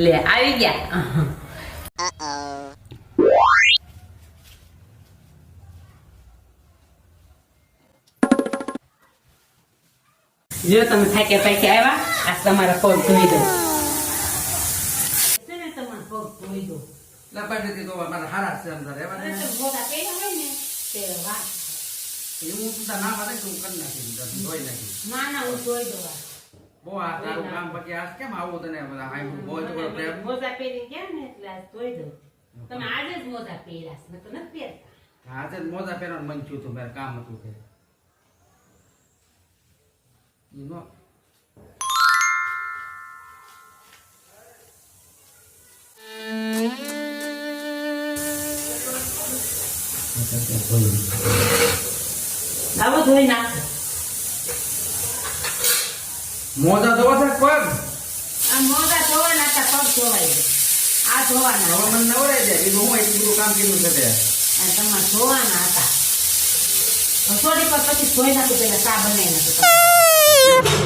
લે આવી ગયા. જો તમે થાકે પાકે આવ્યા, આ તમારા પગ ધોઈ દો. તમારા પગ ધોઈ દો. લપાટી તો મારા હારા છે અંદર એવા ને મોટા પહેર્યા હોય ને તે વાત એવું સુધા ના પડે તો કરી નાખી ધોઈ નાખી. ના ના હું ધોઈ દઉં. બહુ આ તારું કામ પછી આજ કેમ આવું તને બધા હાઈ બહુ જ બહુ પ્રેમ મોજા પહેરી ગયા ને એટલે આજ ધોઈ દઉં. તમે આજે જ મોજા પહેર્યા છે, તો નથી પહેરતા. આજે જ મોજા પહેરવાનું મન થયું હતું, મારે કામ હતું કે નો આવો ધોઈ નાખો. મોજા ધોવા છે પગ આ મોજા ધોવાના હતા, પગ ધોવાય છે. આ ધોવાના હવે મને નવરાય છે એ હું એટલું બધું કામ કર્યું છે તે આ તમારે ધોવાના હતા. થોડી પર પછી ધોઈ નાખું, પેલા ચા બનાવી નાખું.